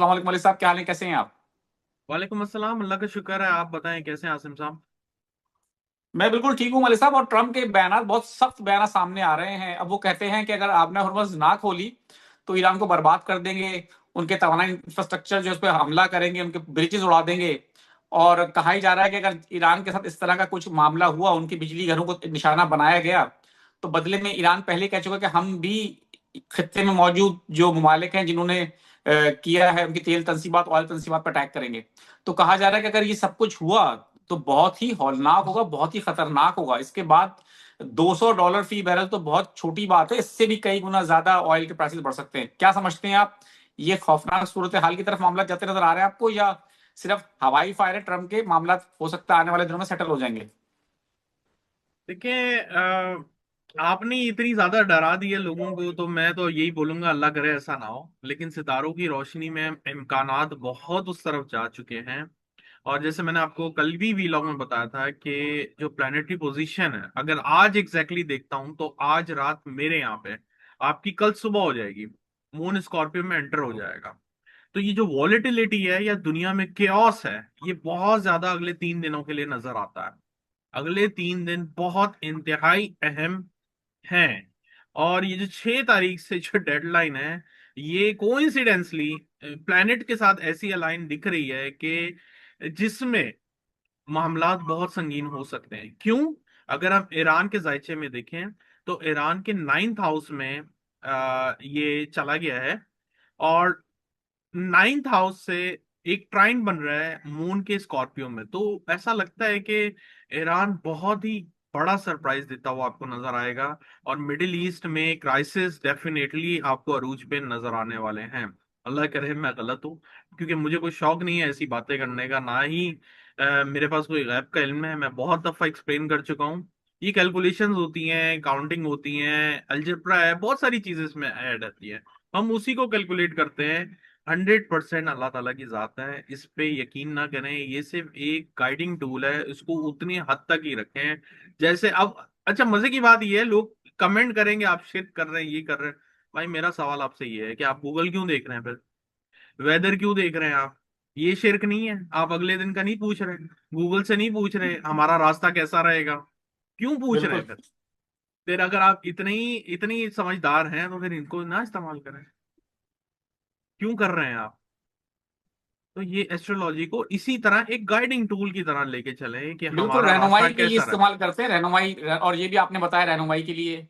अस्सलाम वालेकुम मलिक साहब, क्या हाल है, कैसे हैं आप? वालेकुम अस्सलाम। अल्लाह का शुक्र है। आप बताएं कैसे हैं आसिम साहब। मैं बिल्कुल ठीक हूँ मलिक साहब। और ट्रम्प के बयान, बहुत सख्त बयान सामने आ रहे हैं। अब वो कहते हैं कि अगर आपने हरमुज़ ना खोली तो ईरान को बर्बाद कर देंगे, उनके तवानाई इंफ्रास्ट्रक्चर जो उस पर हमला करेंगे, उनके ब्रिजेस उड़ा देंगे। और कहा ही जा रहा है कि अगर ईरान के साथ इस तरह का कुछ मामला हुआ, उनकी बिजली घरों को निशाना बनाया गया, तो बदले में ईरान पहले कह चुका कि हम भी खत्ते में मौजूद जो ममालिक हैं जिन्होंने किया है उनकी तेल तनसीबात, ऑयल तनसीबात पर अटैक करेंगे। तो कहा जा रहा है कि अगर ये सब कुछ हुआ तो बहुत ही हौलनाक होगा, बहुत ही खतरनाक होगा। इसके बाद $200 फी बैरल तो बहुत छोटी बात है, इससे भी कई गुना ज्यादा ऑयल के प्राइसेस बढ़ सकते हैं। क्या समझते हैं आप? ये खौफनाक सूरत हाल की तरफ मामला जाते नजर आ रहे हैं आपको, या सिर्फ हवाई फायर है ट्रम्प के, मामला हो सकता है आने वाले दिनों में सेटल हो जाएंगे? देखिए, आपने इतनी ज्यादा डरा दिए लोगों को, तो मैं तो यही बोलूंगा अल्लाह करे ऐसा ना हो। लेकिन सितारों की रोशनी में इम्कानात बहुत उस तरफ जा चुके हैं। और जैसे मैंने आपको कल भी वीलॉग में बताया था कि जो प्लानिटरी पोजीशन है, अगर आज एग्जैक्टली देखता हूं तो आज रात मेरे यहाँ पे आपकी कल सुबह हो जाएगी। मून स्कॉर्पियो में एंटर हो जाएगा। तो ये जो वॉलेटिलिटी है या दुनिया में केओस है, ये बहुत ज्यादा अगले 3 दिनों के लिए नजर आता है। अगले 3 दिन बहुत इंतहाई अहम हैं। और ये जो 6 तारीख से जो डेडलाइन है, ये कोइंसिडेंसली प्लैनेट के साथ ऐसी अलाइन दिख रही है कि जिसमें मामलात बहुत संगीन हो सकते हैं। क्यों? अगर हम ईरान के जायचे में देखें तो ईरान के 9th हाउस में ये चला गया है। और 9th हाउस से एक ट्राइन बन रहा है मून के स्कॉर्पियो में। तो ऐसा लगता है कि ईरान बहुत ही बड़ा सरप्राइज देता हुआ आपको नजर आएगा। और मिडिल ईस्ट में क्राइसिस डेफिनेटली आपको अरूज पे नजर आने वाले हैं। अल्लाह करे मैं गलत हूँ, क्योंकि मुझे कोई शौक नहीं है ऐसी बातें करने का, ना ही मेरे पास कोई गैब का इल्म है। मैं बहुत दफा एक्सप्लेन कर चुका हूँ। ये कैलकुलेशंस होती हैं, काउंटिंग होती हैं, अलजेब्रा है, बहुत सारी चीजें इसमें ऐड आती है। हम उसी को कैलकुलेट करते हैं। 100% अल्लाह ताला की जात है, इस पे यकीन ना करें। ये सिर्फ एक गाइडिंग टूल है, इसको उतनी हद तक ही रखें जैसे अब। अच्छा, मजे की बात ये है, लोग कमेंट करेंगे आप शिरक कर रहे हैं, ये कर रहे हैं। भाई मेरा सवाल आपसे ये है कि आप गूगल क्यों देख रहे हैं फिर? वेदर क्यों देख रहे हैं आप? ये शिरक नहीं है? आप अगले दिन का नहीं पूछ रहे? गूगल से नहीं पूछ रहे हमारा रास्ता कैसा रहेगा? क्यों पूछ रहे हैं बिल्कुल। फिर अगर आप इतनी समझदार हैं तो फिर इनको ना इस्तेमाल करें। क्यों कर रहे हैं आप? तो ये एस्ट्रोलॉजी को इसी तरह एक गाइडिंग टूल की तरह लेके चले कि बिल्कुल हमारा रास्ता रहनुमाई के लिए कैसा रहे। इस्तेमाल करते हैं, रहनुमाई। और ये भी आपने बताया रहनुमाई के लिए।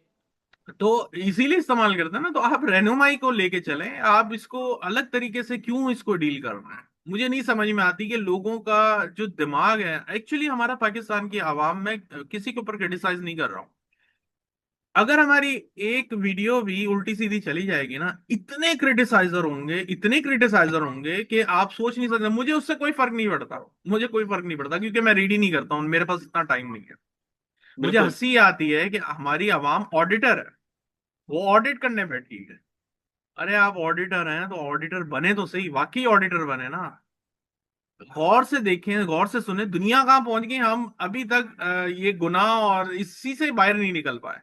तो इसीलिए इस्तेमाल करते हैं ना। तो आप रहनुमाई को लेके चलें। आप इसको अलग तरीके से क्यों इसको डील कर रहे हैं? मुझे नहीं समझ में आती कि लोगों का जो दिमाग है। एक्चुअली हमारा पाकिस्तान की आवाम में, किसी के ऊपर क्रिटिसाइज नहीं कर रहा हूँ, अगर हमारी एक वीडियो भी उल्टी सीधी चली जाएगी ना, इतने क्रिटिसाइजर होंगे, इतने क्रिटिसाइजर होंगे कि आप सोच नहीं सकते। मुझे उससे कोई फर्क नहीं पड़ता, मुझे कोई फर्क नहीं पड़ता, क्योंकि मैं रीड ही नहीं करता हूँ, मेरे पास इतना टाइम नहीं है। मुझे बिल्कुल। हंसी आती है कि हमारी आवाम ऑडिटर है, वो ऑडिट करने बैठी है। अरे आप ऑडिटर हैं तो ऑडिटर बने तो सही, वाकई ऑडिटर बने ना। गौर से देखें, गौर से सुने, दुनिया कहाँ पहुंच गई। हम अभी तक ये गुनाह और इसी से बाहर नहीं निकल पाए।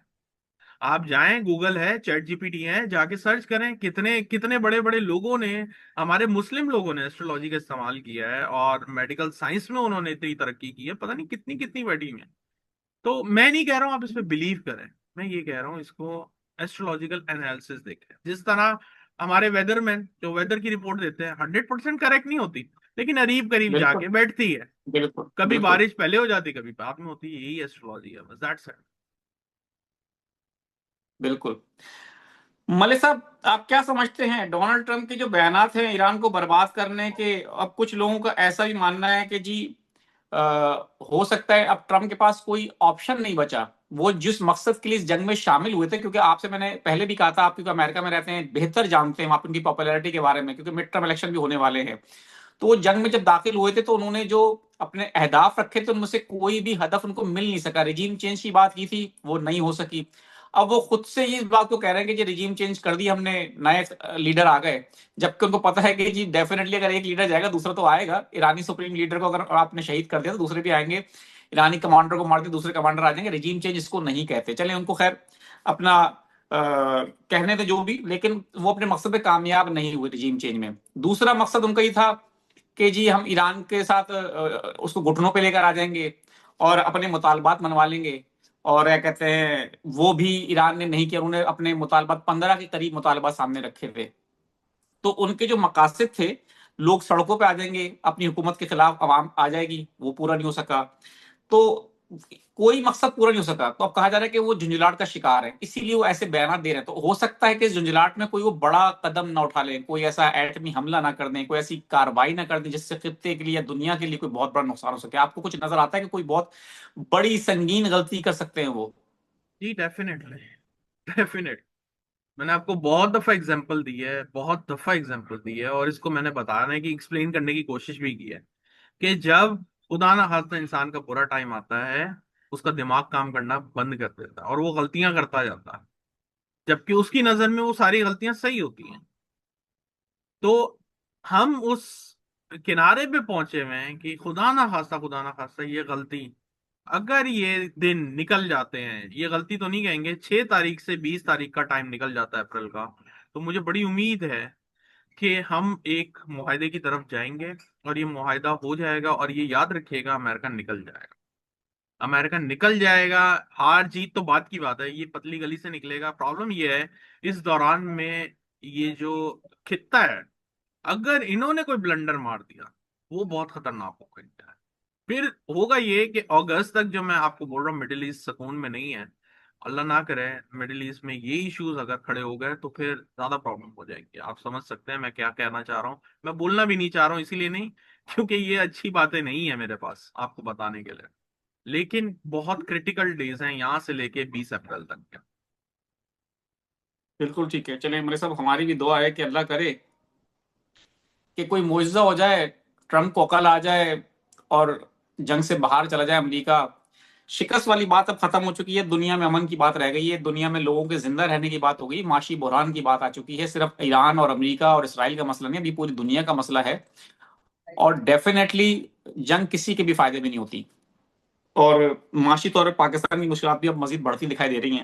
आप जाएं, गूगल है, चैट जीपीटी है, जाके सर्च करें। कितने कितने बड़े बड़े लोगों ने, हमारे मुस्लिम लोगों ने एस्ट्रोलॉजी का इस्तेमाल किया है, और मेडिकल साइंस में उन्होंने इतनी तरक्की की है, पता नहीं कितनी कितनी बड़ी में। तो मैं नहीं कह रहा हूं आप इस पे बिलीव करें, मैं ये कह रहा हूं इसको एस्ट्रोलॉजिकल एनालिसिस देखें। जिस तरह हमारे वेदरमैन जो वेदर की रिपोर्ट देते हैं, 100% करेक्ट नहीं होती, लेकिन करीब करीब बिल्कुल। जाके बैठती है। बिल्कुल। कभी बिल्कुल। बारिश पहले हो जाती, कभी बाद में होती है। यही एस्ट्रोलॉजी है, बस दैट्स इट। बिल्कुल। मलिक साहब, आप क्या समझते हैं डोनाल्ड ट्रंप के जो बयानात हैं ईरान को बर्बाद करने के? अब कुछ लोगों का ऐसा भी मानना है कि जी आ, हो सकता है अब ट्रंप के पास कोई ऑप्शन नहीं बचा। वो जिस मकसद के लिए इस जंग में शामिल हुए थे, क्योंकि आपसे मैंने पहले भी कहा था, आप क्योंकि अमेरिका में रहते हैं, बेहतर जानते हैं आप उनकी पॉपुलैरिटी के बारे में, क्योंकि मिड टर्म इलेक्शन भी होने वाले हैं। तो वो जंग में जब दाखिल हुए थे तो उन्होंने जो अपने अहदाफ रखे थे उनमें से कोई भी हदफ उनको मिल नहीं सका। रिजीम चेंज की बात की थी, वो नहीं हो सकी। अब वो खुद से ही इस बात को कह रहे हैं कि जी रिजीम चेंज कर दी हमने, नए लीडर आ गए। जबकि उनको पता है कि जी डेफिनेटली अगर एक लीडर जाएगा दूसरा तो आएगा। ईरानी सुप्रीम लीडर को अगर आपने शहीद कर दिया तो दूसरे भी आएंगे, ईरानी कमांडर को मार दिया दूसरे कमांडर आ जाएंगे। रिजीम चेंज इसको नहीं कहते। चले उनको खैर अपना कहने थे जो भी, लेकिन वो अपने मकसद पे कामयाब नहीं हुए रिजीम चेंज में। दूसरा मकसद उनका ये था कि जी हम ईरान के साथ उसको घुटनों पे लेकर आ जाएंगे और अपने मुतालबात मनवा लेंगे। और क्या कहते हैं, वो भी ईरान ने नहीं किया, उन्होंने अपने मुतालबात 15 के करीब मुतालबात सामने रखे थे। तो उनके जो मकासद थे, लोग सड़कों पे आ जाएंगे, अपनी हुकूमत के खिलाफ आवाम आ जाएगी, वो पूरा नहीं हो सका। तो कोई मकसद पूरा नहीं हो सका, तो अब कहा जा रहा है कि वो झुंझलाट का शिकार है, इसीलिए वो ऐसे बयान दे रहे हैं। तो हो सकता है कि इस झुंझलाट में कोई वो बड़ा कदम ना उठा लें, कोई ऐसा एटमी हमला ना कर दें, कोई ऐसी कार्रवाई ना कर दें जिससे खित्ते के लिए या दुनिया के लिए कोई बहुत बड़ा नुकसान हो सके। आपको कुछ नजर आता है कि कोई बहुत बड़ी संगीन गलती कर सकते हैं वो? जी डेफिनेटली, डेफिनेट। मैंने आपको बहुत दफा एग्जांपल दी है, बहुत दफा एग्जांपल दी है, और इसको मैंने बताने की, एक्सप्लेन करने की कोशिश भी की है कि जब खुदा ना खास्ता इंसान का बुरा टाइम आता है, उसका दिमाग काम करना बंद कर देता है और वो गलतियां करता जाता है, जबकि उसकी नजर में वो सारी गलतियां सही होती हैं। तो हम उस किनारे पे पहुंचे हुए हैं कि खुदा ना खास्ता ये गलती, अगर ये दिन निकल जाते हैं, ये गलती तो नहीं कहेंगे, 6 तारीख से 20 तारीख का टाइम निकल जाता है अप्रैल का, तो मुझे बड़ी उम्मीद है कि हम एक मुआहदे की तरफ जाएंगे, और ये मुआहदा हो जाएगा, और ये याद रखिएगा, अमेरिका निकल जाएगा। अमेरिका निकल जाएगा। हार जीत तो बात की बात है, ये पतली गली से निकलेगा। प्रॉब्लम ये है, इस दौरान में ये जो खित्ता है, अगर इन्होंने कोई ब्लंडर मार दिया, वो बहुत खतरनाक होगा इनका। फिर होगा ये कि अगस्त तक, जो मैं आपको बोल रहा हूँ, मिडिल ईस्ट सुकून में नहीं है। अल्लाह ना करे मिडिल ईस्ट में ये इश्यूज अगर खड़े हो गए, तो फिर ज्यादा प्रॉब्लम हो जाएगी। आप समझ सकते हैं मैं क्या कहना चाह रहा हूँ। मैं बोलना भी नहीं चाह रहा हूँ, इसीलिए नहीं क्योंकि ये अच्छी बातें नहीं है मेरे पास आपको बताने के लिए, लेकिन बहुत क्रिटिकल डेज हैं यहाँ से लेके 20 अप्रैल तक के। बिल्कुल ठीक है। चलिए मेरे साहब, हमारी भी दुआ है कि अल्लाह करे कि कोई मुआवजा हो जाए, ट्रम्प को अकल आ जाए और जंग से बाहर चला जाए अमेरिका। शिकस्त वाली बात अब खत्म हो चुकी है, दुनिया में अमन की बात रह गई है, दुनिया में लोगों के जिंदा रहने की बात हो गई, माशी बहरान की बात आ चुकी है। सिर्फ ईरान और अमेरिका और इसराइल का मसला नहीं, अभी पूरी दुनिया का मसला है। और डेफिनेटली जंग किसी के भी फायदे में नहीं होती। और माशी तौर पर पाकिस्तान की मुश्किलात भी अब मजीद बढ़ती दिखाई दे रही हैं।